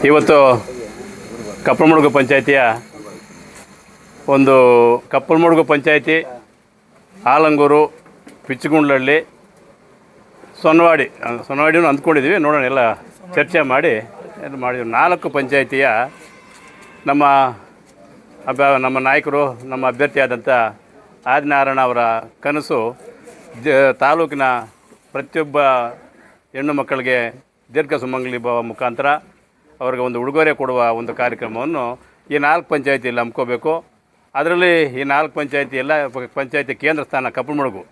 ಇವತ್ತು ಕಪ್ಪಲಮಡುಗು ಪಂಚಾಯಿತಿಯ ಒಂದು ಕಪ್ಪಲಮಡುಗು ಪಂಚಾಯಿತಿ ಆಲಂಗೂರು ಪಿಚ್ಚಗುಂಡ್ಲಹಳ್ಳಿ ಸೊನ್ನವಾಡಿನೂ ಅಂದ್ಕೊಂಡಿದ್ದೀವಿ, ನೋಡೋಣ ಎಲ್ಲ ಚರ್ಚೆ ಮಾಡಿ ಮಾಡಿದ್ವಿ. 4 ಪಂಚಾಯಿತಿಯ ನಮ್ಮ ನಾಯಕರು, ನಮ್ಮ ಅಭ್ಯರ್ಥಿಯಾದಂಥ ಆದಿನಾರಾಯಣ ಅವರ ಕನಸು ತಾಲೂಕಿನ ಪ್ರತಿಯೊಬ್ಬ ಹೆಣ್ಣು ಮಕ್ಕಳಿಗೆ ದೀರ್ಘ ಸುಮಂಗಲಿ ಭಾವ ಮುಖಾಂತರ ಅವ್ರಿಗೆ ಒಂದು ಉಡುಗೊರೆ ಕೊಡುವ ಒಂದು ಕಾರ್ಯಕ್ರಮವನ್ನು ಈ 4 ಪಂಚಾಯಿತಿಯಲ್ಲಿ ಹಮ್ಮಿಕೋಬೇಕು. ಅದರಲ್ಲಿ ಈ 4 ಪಂಚಾಯಿತಿ ಎಲ್ಲ ಪಂಚಾಯಿತಿ ಕೇಂದ್ರ ಸ್ಥಾನ ಕಪ್ಪಲಮಡುಗು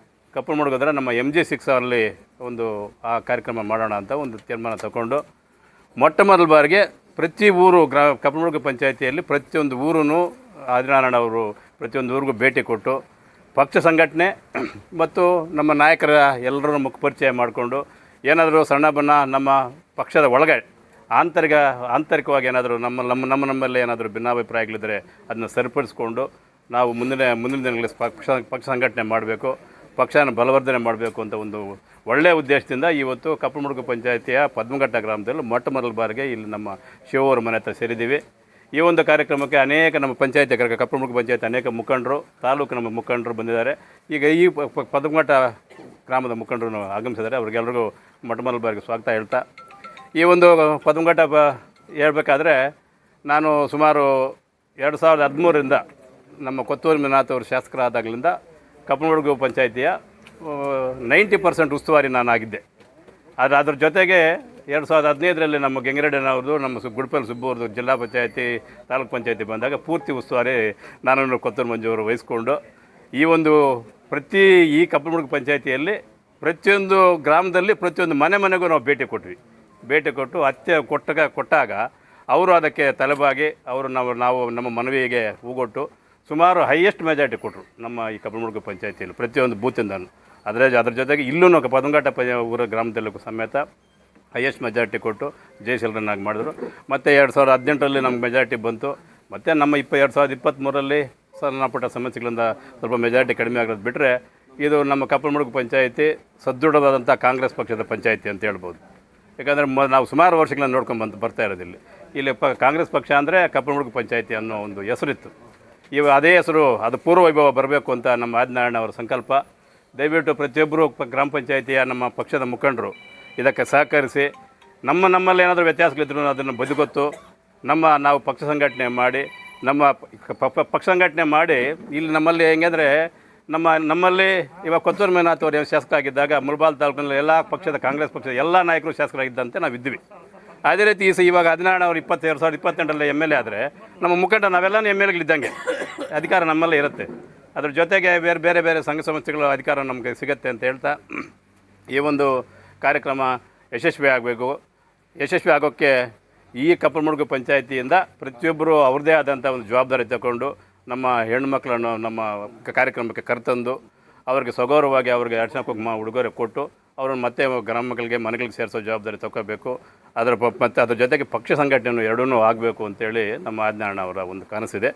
ಅಂದರೆ ನಮ್ಮ MG6 ಅವರಲ್ಲಿ ಒಂದು ಆ ಕಾರ್ಯಕ್ರಮ ಮಾಡೋಣ ಅಂತ ಒಂದು ತೀರ್ಮಾನ ತಗೊಂಡು ಮೊಟ್ಟ ಮೊದಲ ಬಾರಿಗೆ ಪ್ರತಿ ಊರು ಕಪ್ಪಲಮಡುಗು ಪಂಚಾಯಿತಿಯಲ್ಲಿ ಪ್ರತಿಯೊಂದು ಊರೂ ಆದಿನಾರಾಯಣ ಅವರು ಪ್ರತಿಯೊಂದು ಊರಿಗೂ ಭೇಟಿ ಕೊಟ್ಟು ಪಕ್ಷ ಸಂಘಟನೆ ಮತ್ತು ನಮ್ಮ ನಾಯಕರ ಎಲ್ಲರೂ ಮುಖ ಪರಿಚಯ ಮಾಡಿಕೊಂಡು ಏನಾದರೂ ಸಣ್ಣ ಬಣ್ಣ ನಮ್ಮ ಪಕ್ಷದ ಒಳಗೆ ಆಂತರಿಕವಾಗಿ ಏನಾದರೂ ನಮ್ಮಲ್ಲಿ ಏನಾದರೂ ಭಿನ್ನಾಭಿಪ್ರಾಯಗಳಿದ್ದರೆ ಅದನ್ನು ಸರಿಪಡಿಸ್ಕೊಂಡು ನಾವು ಮುಂದಿನ ದಿನಗಳಲ್ಲಿ ಪಕ್ಷ ಸಂಘಟನೆ ಮಾಡಬೇಕು, ಪಕ್ಷನ ಬಲವರ್ಧನೆ ಮಾಡಬೇಕು ಅಂತ ಒಂದು ಒಳ್ಳೆಯ ಉದ್ದೇಶದಿಂದ ಇವತ್ತು ಕಪ್ಪಲಮಡುಗು ಪಂಚಾಯಿತಿಯ ಪದ್ಮಘಟ್ಟ ಗ್ರಾಮದಲ್ಲಿ ಮೊಟ್ಟ ಮೊದಲ ಬಾರಿಗೆ ಇಲ್ಲಿ ನಮ್ಮ ಶಿವವರ ಮನೆ ಹತ್ರ ಸೇರಿದ್ದೀವಿ. ಈ ಒಂದು ಕಾರ್ಯಕ್ರಮಕ್ಕೆ ಅನೇಕ ನಮ್ಮ ಪಂಚಾಯಿತಿ ಕಪ್ಪಲಮಡುಗು ಪಂಚಾಯಿತಿ ಅನೇಕ ಮುಖಂಡರು, ತಾಲೂಕು ನಮ್ಮ ಮುಖಂಡರು ಬಂದಿದ್ದಾರೆ. ಈಗ ಈ ಪದ್ಮಘಟ್ಟ ಗ್ರಾಮದ ಮುಖಂಡರು ಆಗಮಿಸಿದ್ದಾರೆ. ಅವ್ರಿಗೆಲ್ಲರಿಗೂ ಮೊಟ್ಟ ಮೊದಲ ಬಾರಿಗೆ ಸ್ವಾಗತ ಹೇಳ್ತಾ, ಈ ಒಂದು ಪದ್ಮಘಟ್ಟ ಹೇಳ್ಬೇಕಾದ್ರೆ ನಾನು ಸುಮಾರು 2013ರಿಂದ ನಮ್ಮ ಕೊತ್ತೂರು ಮಂಜುನಾಥ್ ಅವರು ಶಾಸಕರಾದಾಗಲಿಂದ ಕಪ್ಪಲಮಡುಗು ಪಂಚಾಯಿತಿಯ 90% ಉಸ್ತುವಾರಿ ನಾನಾಗಿದ್ದೆ. ಆದರೆ ಅದ್ರ ಜೊತೆಗೆ 2015ರಲ್ಲಿ ನಮ್ಮ ಗೆಂಗರೆಡ್ಡಿನವ್ರದ್ದು, ನಮ್ಮ ಗುಡ್ಪಲ್ಲಿ ಸುಬ್ಬವ್ರದ್ದು ಜಿಲ್ಲಾ ಪಂಚಾಯಿತಿ ತಾಲೂಕು ಪಂಚಾಯಿತಿ ಬಂದಾಗ ಪೂರ್ತಿ ಉಸ್ತುವಾರಿ ನಾನು ಕೊತ್ತೂರು ಮಂಜು ಅವರು ವಹಿಸ್ಕೊಂಡು ಈ ಕಪ್ಪಲಮಡುಗು ಪಂಚಾಯಿತಿಯಲ್ಲಿ ಪ್ರತಿಯೊಂದು ಗ್ರಾಮದಲ್ಲಿ ಪ್ರತಿಯೊಂದು ಮನೆಗೂ ನಾವು ಭೇಟಿ ಕೊಟ್ಟು ಅತ್ತೆ ಕೊಟ್ಟಾಗ ಅವರು ಅದಕ್ಕೆ ತಲೆಬಾಗಿ ಅವರು ನಾವು ನಮ್ಮ ಮನವಿಗೆ ಹೂಗೊಟ್ಟು ಸುಮಾರು ಹೈಯೆಸ್ಟ್ ಮೆಜಾರಿಟಿ ಕೊಟ್ಟರು ನಮ್ಮ ಈ ಕಪ್ಪಲಮಡುಗು ಪಂಚಾಯಿತಿಯಲ್ಲಿ ಪ್ರತಿಯೊಂದು ಬೂತಿಂದನೂ. ಅದ್ರ ಜೊತೆಗೆ ಇಲ್ಲೂ ಪದ್ಮಘಟ್ಟ ಊರ ಗ್ರಾಮದಲ್ಲೂ ಸಮೇತ ಹೈಯೆಸ್ಟ್ ಮೆಜಾರಿಟಿ ಕೊಟ್ಟು ಜಯಶೀಲರನ್ನಾಗಿ ಮಾಡಿದ್ರು. ಮತ್ತು 2018ರಲ್ಲಿ ನಮ್ಗೆ ಮೆಜಾರಿಟಿ ಬಂತು. ಮತ್ತು ನಮ್ಮ 2023ರಲ್ಲಿ ಸಣ್ಣ ಪುಟ್ಟ ಸಮಸ್ಯೆಗಳಿಂದ ಸ್ವಲ್ಪ ಮೆಜಾರಿಟಿ ಕಡಿಮೆ ಆಗೋದು ಬಿಟ್ಟರೆ ಇದು ನಮ್ಮ ಕಪ್ಪಲಮಡುಗು ಪಂಚಾಯಿತಿ ಸದೃಢವಾದಂಥ ಕಾಂಗ್ರೆಸ್ ಪಕ್ಷದ ಪಂಚಾಯಿತಿ ಅಂತ ಹೇಳ್ಬೋದು. ಯಾಕಂದರೆ ನಾವು ಸುಮಾರು ವರ್ಷಗಳನ್ನು ನೋಡ್ಕೊಂಡು ಬರ್ತಾ ಇರೋದಿಲ್ಲ. ಇಲ್ಲಿ ಕಾಂಗ್ರೆಸ್ ಪಕ್ಷ ಅಂದರೆ ಕಪ್ಪಲಮಡುಗು ಪಂಚಾಯಿತಿ ಅನ್ನೋ ಒಂದು ಹೆಸರಿತ್ತು. ಅದೇ ಹೆಸರು ಅದು ಪೂರ್ವ ವೈಭವ ಬರಬೇಕು ಅಂತ ನಮ್ಮ ಆದಿನಾರಾಯಣ ಅವರ ಸಂಕಲ್ಪ. ದಯವಿಟ್ಟು ಪ್ರತಿಯೊಬ್ಬರು ಗ್ರಾಮ ಪಂಚಾಯಿತಿಯ ನಮ್ಮ ಪಕ್ಷದ ಮುಖಂಡರು ಇದಕ್ಕೆ ಸಹಕರಿಸಿ ನಮ್ಮಲ್ಲಿ ಏನಾದರೂ ವ್ಯತ್ಯಾಸಗಳಿದ್ರು ಅದನ್ನು ಬದಿಗೊತ್ತು ನಾವು ಪಕ್ಷ ಸಂಘಟನೆ ಮಾಡಿ ಪಕ್ಷ ಸಂಘಟನೆ ಮಾಡಿ ಇಲ್ಲಿ ನಮ್ಮಲ್ಲಿ ಹೆಂಗಂದರೆ ನಮ್ಮಲ್ಲಿ ಇವಾಗ ಕೊತ್ತೂರು ಮಂಜುನಾಥ್ ಅವರು ಶಾಸಕರಾಗಿದ್ದಾಗ ಮುಳಬಾಲ್ ತಾಲೂಕಿನಲ್ಲಿ ಎಲ್ಲ ಪಕ್ಷದ ಕಾಂಗ್ರೆಸ್ ಪಕ್ಷದ ಎಲ್ಲ ನಾಯಕರು ಶಾಸಕರಾಗಿದ್ದಂತೆ ನಾವು ಇದ್ವಿ. ಅದೇ ರೀತಿ ಈಗ ಆದಿನಾರಾಯಣ ಅವರು 2022ರಲ್ಲಿ MLA ಆದರೆ ನಮ್ಮ ಮುಖಂಡ ನಾವೆಲ್ಲನೂ MLAಗಳಿದ್ದಂಗೆ ಅಧಿಕಾರ ನಮ್ಮಲ್ಲೇ ಇರುತ್ತೆ. ಅದ್ರ ಜೊತೆಗೆ ಬೇರೆ ಸಂಘ ಸಂಸ್ಥೆಗಳ ಅಧಿಕಾರ ನಮಗೆ ಸಿಗುತ್ತೆ ಅಂತ ಹೇಳ್ತಾ ಈ ಒಂದು ಕಾರ್ಯಕ್ರಮ ಯಶಸ್ವಿ ಆಗೋಕ್ಕೆ ಈ ಕಪ್ಪಲಮಡುಗು ಪಂಚಾಯಿತಿಯಿಂದ ಪ್ರತಿಯೊಬ್ಬರು ಅವ್ರದ್ದೇ ಆದಂಥ ಒಂದು ಜವಾಬ್ದಾರಿ ತಗೊಂಡು ನಮ್ಮ ಹೆಣ್ಣುಮಕ್ಕಳನ್ನು ನಮ್ಮ ಕಾರ್ಯಕ್ರಮಕ್ಕೆ ಕರೆತಂದು ಅವ್ರಿಗೆ ಸಗೌರವವಾಗಿ ಅವ್ರಿಗೆ ಅರ್ಚನಾ ಕುಂಕುಮ ಉಡುಗೊರೆ ಕೊಟ್ಟು ಅವ್ರನ್ನ ಮತ್ತೆ ಮನೆಗಳಿಗೆ ಸೇರಿಸೋ ಜವಾಬ್ದಾರಿ ತಗೋಬೇಕು. ಮತ್ತು ಅದ್ರ ಜೊತೆಗೆ ಪಕ್ಷ ಸಂಘಟನೆ ಎರಡೂ ಆಗಬೇಕು ಅಂತೇಳಿ ನಮ್ಮ ಆದಿನಾರಾಯಣ ಅವರ ಒಂದು ಕನಸಿದೆ.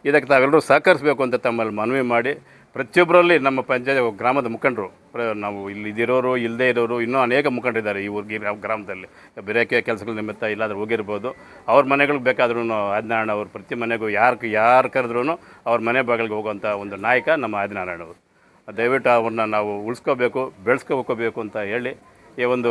ಇದಕ್ಕೆ ತಾವೆಲ್ಲರೂ ಸಹಕರಿಸಬೇಕು ಅಂತ ತಮ್ಮಲ್ಲಿ ಮನವಿ ಮಾಡಿ ಪ್ರತಿಯೊಬ್ಬರಲ್ಲಿ ನಮ್ಮ ಗ್ರಾಮದ ಮುಖಂಡರು, ನಾವು ಇಲ್ಲಿರೋರು ಇಲ್ಲದೇ ಇರೋರು ಇನ್ನೂ ಅನೇಕ ಮುಖಂಡರಿದ್ದಾರೆ ಈ ಗ್ರಾಮದಲ್ಲಿ. ಬೇರೆ ಕೆಲಸಗಳ ನಿಮಿತ್ತ ಇಲ್ಲಾಂದ್ರೆ ಹೋಗಿರ್ಬೋದು. ಅವ್ರ ಮನೆಗಳಿಗೆ ಬೇಕಾದ್ರೂ ಆದಿನಾರಾಯಣ ಅವರು ಪ್ರತಿ ಮನೆಗೂ ಯಾರು ಕರೆದ್ರೂ ಅವ್ರ ಮನೆ ಬಾಗಿಲಿಗೆ ಹೋಗುವಂಥ ಒಂದು ನಾಯಕ ನಮ್ಮ ಆದಿನಾರಾಯಣ ಅವರು. ದಯವಿಟ್ಟು ಅವ್ರನ್ನ ನಾವು ಬೆಳೆಸ್ಕೋಬೇಕು ಅಂತ ಹೇಳಿ ಈ ಒಂದು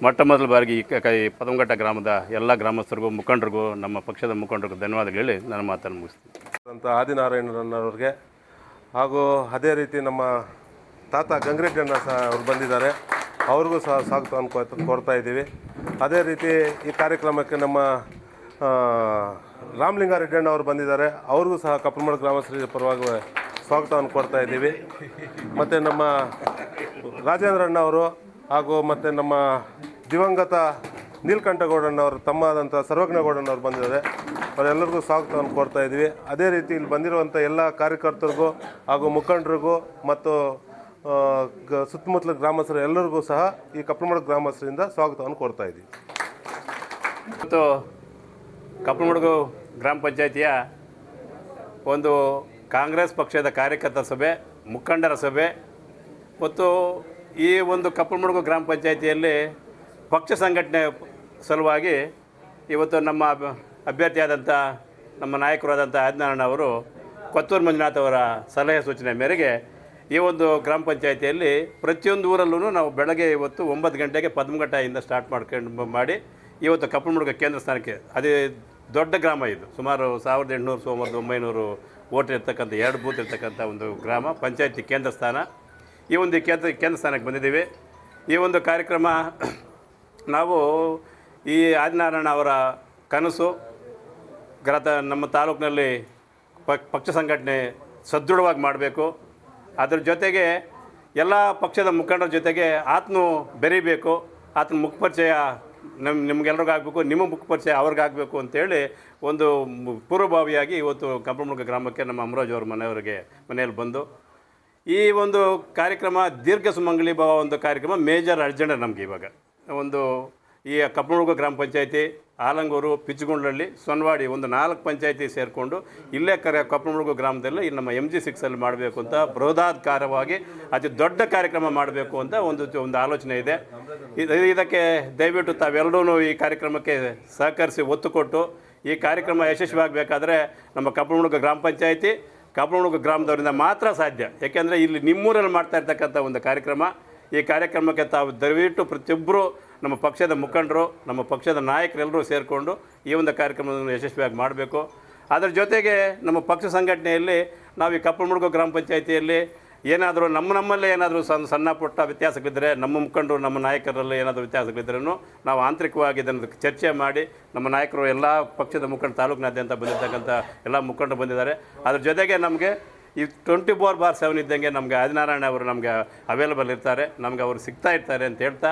ಮೊಟ್ಟ ಮೊದಲ ಬಾರಿಗೆ ಈ ಪದ್ಮಘಟ್ಟ ಗ್ರಾಮದ ಎಲ್ಲ ಗ್ರಾಮಸ್ಥರಿಗೂ ಮುಖಂಡರಿಗೂ ನಮ್ಮ ಪಕ್ಷದ ಮುಖಂಡರಿಗೂ ಧನ್ಯವಾದಗಳು ಹೇಳಿ ನನ್ನ ಮಾತನ್ನು ಮುಗಿಸ್ತೀನಿ ಅಂತ ಆದಿನಾರಾಯಣರನ್ನವ್ರಿಗೆ. ಹಾಗೂ ಅದೇ ರೀತಿ ನಮ್ಮ ತಾತ ಗಂಗರೆಡ್ಡಿಯನ್ನ ಸಹ ಅವ್ರು ಬಂದಿದ್ದಾರೆ, ಅವ್ರಿಗೂ ಸಹ ಸ್ವಾಗತವನ್ನು ಕೋರ್ತಾ ಇದ್ದೀವಿ. ಅದೇ ರೀತಿ ಈ ಕಾರ್ಯಕ್ರಮಕ್ಕೆ ನಮ್ಮ ರಾಮಲಿಂಗಾರೆಡ್ಡಿಯಣ್ಣ ಅವರು ಬಂದಿದ್ದಾರೆ, ಅವ್ರಿಗೂ ಸಹ ಕಪ್ಪಲಮಡುಗು ಗ್ರಾಮಸ್ಥರ ಪರವಾಗಿ ಸ್ವಾಗತವನ್ನು ಕೋರ್ತಾ ಇದ್ದೀವಿ. ಮತ್ತು ನಮ್ಮ ರಾಜೇಂದ್ರಣ್ಣ ಅವರು ಹಾಗೂ ಮತ್ತು ನಮ್ಮ ದಿವಂಗತ ನೀಲಕಂಠಗೌಡಣ್ಣವರು ತಮ್ಮದಂಥ ಸರ್ವಜ್ಞಗೌಡಣ್ಣವ್ರು ಬಂದಿದ್ದಾರೆ, ಅವರೆಲ್ಲರಿಗೂ ಸ್ವಾಗತವನ್ನು ಕೋರ್ತಾ ಇದ್ದೀವಿ. ಅದೇ ರೀತಿ ಇಲ್ಲಿ ಬಂದಿರುವಂಥ ಎಲ್ಲ ಕಾರ್ಯಕರ್ತರಿಗೂ ಹಾಗೂ ಮುಖಂಡರಿಗೂ ಮತ್ತು ಸುತ್ತಮುತ್ತಲ ಗ್ರಾಮಸ್ಥರು ಎಲ್ಲರಿಗೂ ಸಹ ಈ ಕಪ್ಪಲಮಡುಗು ಗ್ರಾಮಸ್ಥರಿಂದ ಸ್ವಾಗತವನ್ನು ಕೋರ್ತಾ ಇದ್ದೀವಿ. ಮತ್ತು ಕಪ್ಪಲಮಡುಗು ಗ್ರಾಮ ಪಂಚಾಯಿತಿಯ ಒಂದು ಕಾಂಗ್ರೆಸ್ ಪಕ್ಷದ ಕಾರ್ಯಕರ್ತರ ಸಭೆ, ಮುಖಂಡರ ಸಭೆ ಮತ್ತು ಈ ಒಂದು ಕಪ್ಪಲಮಡುಗು ಗ್ರಾಮ ಪಂಚಾಯಿತಿಯಲ್ಲಿ ಪಕ್ಷ ಸಂಘಟನೆ ಸಲುವಾಗಿ ಇವತ್ತು ನಮ್ಮ ಅಭ್ಯರ್ಥಿಯಾದಂಥ ನಮ್ಮ ನಾಯಕರಾದಂಥ ಆದಿನಾರಾಯಣ ಅವರು ಕೊತ್ತೂರು ಮಂಜುನಾಥ್ ಅವರ ಸಲಹೆ ಸೂಚನೆ ಮೇರೆಗೆ ಈ ಒಂದು ಗ್ರಾಮ ಪಂಚಾಯಿತಿಯಲ್ಲಿ ಪ್ರತಿಯೊಂದು ಊರಲ್ಲೂ ನಾವು ಬೆಳಗ್ಗೆ ಇವತ್ತು 9 ಗಂಟೆಗೆ ಪದ್ಮಘಟ್ಟದಿಂದ ಸ್ಟಾರ್ಟ್ ಮಾಡಿ ಇವತ್ತು ಕಪ್ಪಲಮುಡುಗ ಕೇಂದ್ರ ಸ್ಥಾನಕ್ಕೆ ಅದೇ ದೊಡ್ಡ ಗ್ರಾಮ ಇದು. ಸುಮಾರು 1800 1900 ಓಟ್ ಇರ್ತಕ್ಕಂಥ 2 ಬೂತ್ ಇರ್ತಕ್ಕಂಥ ಒಂದು ಗ್ರಾಮ ಪಂಚಾಯತಿ ಕೇಂದ್ರ ಸ್ಥಾನ. ಈ ಒಂದು ಕೇಂದ್ರ ಸ್ಥಾನಕ್ಕೆ ಬಂದಿದ್ದೀವಿ. ಈ ಒಂದು ಕಾರ್ಯಕ್ರಮ ನಾವು ಈ ಆದಿನಾರಾಯಣ ಅವರ ಕನಸು ನಮ್ಮ ತಾಲೂಕಿನಲ್ಲಿ ಪಕ್ಷ ಸಂಘಟನೆ ಸದೃಢವಾಗಿ ಮಾಡಬೇಕು. ಅದರ ಜೊತೆಗೆ ಎಲ್ಲ ಪಕ್ಷದ ಮುಖಂಡರ ಜೊತೆಗೆ ಆತನು ಬೆರೀಬೇಕು, ಆತನ ಮುಖಪರಿಚಯ ನಿಮ್ಗೆಲ್ರಿಗೂ ಆಗಬೇಕು, ನಿಮ್ಮ ಮುಖಪರಿಚಯ ಅವ್ರಿಗಾಗಬೇಕು ಅಂತೇಳಿ ಒಂದು ಪೂರ್ವಭಾವಿಯಾಗಿ ಇವತ್ತು ಕಪ್ಪಲಮುಡುಗ ಗ್ರಾಮಕ್ಕೆ ನಮ್ಮ ಅಮರಾಜ್ ಅವ್ರ ಮನೆಯಲ್ಲಿ ಬಂದು ಈ ಒಂದು ಕಾರ್ಯಕ್ರಮ ದೀರ್ಘ ಸುಮಂಗಲಿ ಭಾವ ಒಂದು ಕಾರ್ಯಕ್ರಮ ಮೇಜರ್ ಅರ್ಜೆಂಡ ನಮಗೆ ಇವಾಗ ಒಂದು ಈ ಕಪ್ಪಲಮುಡುಗ ಗ್ರಾಮ ಪಂಚಾಯತಿ, ಆಲಂಗೂರು, ಪಿಚ್ಚಗುಂಡ್ಲಹಳ್ಳಿ, ಸೊನ್ವಾಡಿ ಒಂದು 4 ಪಂಚಾಯತಿ ಸೇರಿಕೊಂಡು ಇಲ್ಲೇ ಕಪ್ಪಲಮುಡುಗ ಗ್ರಾಮದಲ್ಲಿ ನಮ್ಮ MG6 ಮಾಡಬೇಕು ಅಂತ ಬೃಹದಾಕಾರವಾಗಿ ಅತಿ ದೊಡ್ಡ ಕಾರ್ಯಕ್ರಮ ಮಾಡಬೇಕು ಅಂತ ಒಂದು ಆಲೋಚನೆ ಇದೆ. ಇದಕ್ಕೆ ದಯವಿಟ್ಟು ತಾವೆಲ್ಲರೂ ಈ ಕಾರ್ಯಕ್ರಮಕ್ಕೆ ಸಹಕರಿಸಿ ಒತ್ತು ಕೊಟ್ಟು ಈ ಕಾರ್ಯಕ್ರಮ ಯಶಸ್ವಿಯಾಗಬೇಕಾದ್ರೆ ನಮ್ಮ ಕಪ್ಪಲಮುಡುಗ ಗ್ರಾಮ ಪಂಚಾಯತಿ ಕಪ್ಪಲಮುಡುಗ ಗ್ರಾಮದವರಿಂದ ಮಾತ್ರ ಸಾಧ್ಯ. ಯಾಕೆಂದರೆ ಇಲ್ಲಿ ನಿಮ್ಮೂರಲ್ಲಿ ಮಾಡ್ತಾ ಇರ್ತಕ್ಕಂಥ ಒಂದು ಕಾರ್ಯಕ್ರಮ. ಈ ಕಾರ್ಯಕ್ರಮಕ್ಕೆ ತಾವು ದಯವಿಟ್ಟು ಪ್ರತಿಯೊಬ್ಬರು ನಮ್ಮ ಪಕ್ಷದ ಮುಖಂಡರು, ನಮ್ಮ ಪಕ್ಷದ ನಾಯಕರೆಲ್ಲರೂ ಸೇರಿಕೊಂಡು ಈ ಒಂದು ಕಾರ್ಯಕ್ರಮವನ್ನು ಯಶಸ್ವಿಯಾಗಿ ಮಾಡಬೇಕು. ಅದರ ಜೊತೆಗೆ ನಮ್ಮ ಪಕ್ಷ ಸಂಘಟನೆಯಲ್ಲಿ ನಾವು ಈ ಕಪ್ಪಲಮುಡುಗ ಗ್ರಾಮ ಪಂಚಾಯಿತಿಯಲ್ಲಿ ಏನಾದರೂ ನಮ್ಮಲ್ಲೇ ಏನಾದರೂ ಸಣ್ಣ ಪುಟ್ಟ ವ್ಯತ್ಯಾಸಗಳಿದ್ದರೆ, ನಮ್ಮ ಮುಖಂಡರು ನಮ್ಮ ನಾಯಕರಲ್ಲಿ ಏನಾದರೂ ವ್ಯತ್ಯಾಸಗಳಿದ್ರೂ ನಾವು ಆಂತರಿಕವಾಗಿ ಇದನ್ನು ಚರ್ಚೆ ಮಾಡಿ ನಮ್ಮ ನಾಯಕರು ಎಲ್ಲ ಪಕ್ಷದ ಮುಖಂಡ ತಾಲೂಕಿನಾದ್ಯಂತ ಬಂದಿರ್ತಕ್ಕಂಥ ಎಲ್ಲ ಮುಖಂಡರು ಬಂದಿದ್ದಾರೆ. ಅದ್ರ ಜೊತೆಗೆ ನಮಗೆ ಈ 24/7 ಇದ್ದಂಗೆ ನಮಗೆ ಆದಿನಾರಾಯಣ ಅವರು ನಮಗೆ ಅವೈಲೇಬಲ್ ಇರ್ತಾರೆ, ನಮಗೆ ಅವರು ಸಿಗ್ತಾ ಇರ್ತಾರೆ ಅಂತ ಹೇಳ್ತಾ,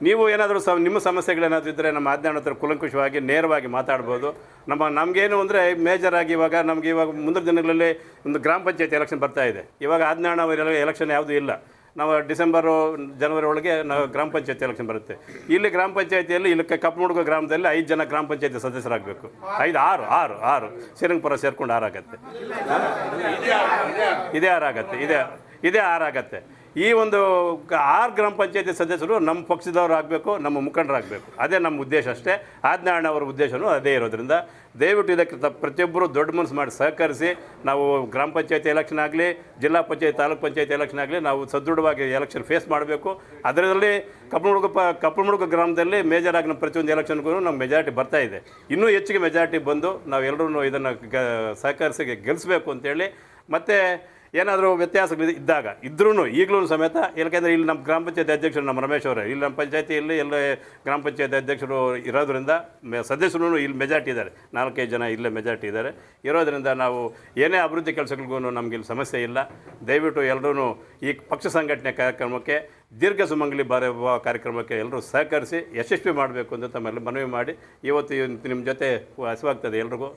ನೀವು ಏನಾದರೂ ನಿಮ್ಮ ಸಮಸ್ಯೆಗಳೇನಾದರೂ ಇದ್ದರೆ ನಮ್ಮ ಆದಿನಾರಾಯಣ ಹತ್ರ ಕುಲಂಕುಷವಾಗಿ ನೇರವಾಗಿ ಮಾತಾಡ್ಬೋದು. ನಮಗೇನು ಅಂದರೆ ಮೇಜರಾಗಿ ಇವಾಗ ಮುಂದಿನ ದಿನಗಳಲ್ಲಿ ಒಂದು ಗ್ರಾಮ ಪಂಚಾಯತ್ ಎಲೆಕ್ಷನ್ ಬರ್ತಾ ಇದೆ. ಇವಾಗ ಆದಿನಾರಾಯಣ ಅವರೆಲ್ಲ ಎಲೆಕ್ಷನ್ ಯಾವುದೂ ಇಲ್ಲ. ನಾವು ಡಿಸೆಂಬರು ಜನವರಿ ಒಳಗೆ ನಾವು ಗ್ರಾಮ ಪಂಚಾಯತಿ ಎಲೆಕ್ಷನ್ ಬರುತ್ತೆ. ಇಲ್ಲಿ ಗ್ರಾಮ ಪಂಚಾಯತಿಯಲ್ಲಿ ಇಲ್ಲಿ ಕಪ್ಪಲಮುಡುಗ ಗ್ರಾಮದಲ್ಲಿ 5 ಜನ ಗ್ರಾಮ ಪಂಚಾಯತಿ ಸದಸ್ಯರಾಗಬೇಕು. 6 ಶ್ರೀರಂಗಪುರ ಸೇರ್ಕೊಂಡು 6 ಆಗುತ್ತೆ. ಇದೇ 6 ಆಗುತ್ತೆ. ಈ ಒಂದು 6 ಗ್ರಾಮ ಪಂಚಾಯತಿ ಸದಸ್ಯರು ನಮ್ಮ ಪಕ್ಷದವರು ಆಗಬೇಕು, ನಮ್ಮ ಮುಖಂಡರಾಗಬೇಕು. ಅದೇ ನಮ್ಮ ಉದ್ದೇಶ ಅಷ್ಟೇ. ಆದಿನಾರಾಯಣ ಅವರ ಉದ್ದೇಶವೂ ಅದೇ ಇರೋದ್ರಿಂದ ದಯವಿಟ್ಟು ಇದಕ್ಕೆ ಪ್ರತಿಯೊಬ್ಬರು ದೊಡ್ಡ ಮನಸ್ಸು ಮಾಡಿ ಸಹಕರಿಸಿ ನಾವು ಗ್ರಾಮ ಪಂಚಾಯತಿ ಎಲೆಕ್ಷನ್ ಆಗಲಿ, ಜಿಲ್ಲಾ ಪಂಚಾಯತ್, ತಾಲೂಕು ಪಂಚಾಯತಿ ಎಲೆಕ್ಷನ್ ಆಗಲಿ ನಾವು ಸದೃಢವಾಗಿ ಎಲೆಕ್ಷನ್ ಫೇಸ್ ಮಾಡಬೇಕು. ಅದರಲ್ಲಿ ಕಪ್ಪಲಮುಡುಗ ಗ್ರಾಮದಲ್ಲಿ ಮೇಜರ್ ಆಗಿ ನಮ್ಮ ಪ್ರತಿಯೊಂದು ಎಲೆಕ್ಷನ್ಗೂ ನಮ್ಮ ಮೆಜಾರಿಟಿ ಬರ್ತಾ ಇದೆ. ಇನ್ನೂ ಹೆಚ್ಚಿಗೆ ಮೆಜಾರಿಟಿ ಬಂದು ನಾವೆಲ್ಲರೂ ಇದನ್ನು ಸಹಕರಿಸಿ ಗೆಲ್ಲಿಸಬೇಕು ಅಂತೇಳಿ, ಮತ್ತು ಏನಾದರೂ ವ್ಯತ್ಯಾಸಗಳು ಇದ್ರೂ ಈಗಲೂ ಸಮೇತ, ಯಾಕೆಂದರೆ ಇಲ್ಲಿ ನಮ್ಮ ಗ್ರಾಮ ಪಂಚಾಯತಿ ಅಧ್ಯಕ್ಷರು ನಮ್ಮ ರಮೇಶ್ ಅವರೇ, ಇಲ್ಲಿ ನಮ್ಮ ಪಂಚಾಯತಿಯಲ್ಲಿ ಎಲ್ಲ ಗ್ರಾಮ ಪಂಚಾಯತಿ ಅಧ್ಯಕ್ಷರು ಇರೋದ್ರಿಂದ ಸದಸ್ಯರು ಇಲ್ಲಿ ಮೆಜಾರಿಟಿ ಇದ್ದಾರೆ, 4-5 ಜನ ಇಲ್ಲೇ ಮೆಜಾರಿಟಿ ಇದ್ದಾರೆ. ಇರೋದರಿಂದ ನಾವು ಏನೇ ಅಭಿವೃದ್ಧಿ ಕೆಲಸಗಳಿಗೂ ನಮಗೆ ಇಲ್ಲಿ ಸಮಸ್ಯೆ ಇಲ್ಲ. ದಯವಿಟ್ಟು ಎಲ್ಲರೂ ಈ ಪಕ್ಷ ಸಂಘಟನೆ ಕಾರ್ಯಕ್ರಮಕ್ಕೆ ದೀರ್ಘ ಸುಮಂಗಲಿ ಕಾರ್ಯಕ್ರಮಕ್ಕೆ ಎಲ್ಲರೂ ಸಹಕರಿಸಿ ಯಶಸ್ವಿ ಮಾಡಬೇಕು ಅಂತ ತಮ್ಮೆಲ್ಲ ಮನವಿ ಮಾಡಿ, ಇವತ್ತು ನಿಮ್ಮ ಜೊತೆ ಹಸುವಾಗ್ತದೆ ಎಲ್ರಿಗೂ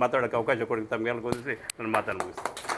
ಮಾತಾಡೋಕ್ಕೆ ಅವಕಾಶ ಕೊಡಿ ತಮ್ಮೆಲ್ಲರಿಗೂ ನನ್ನ ಮಾತನ್ನು ಮುಗಿಸ್ತೀನಿ.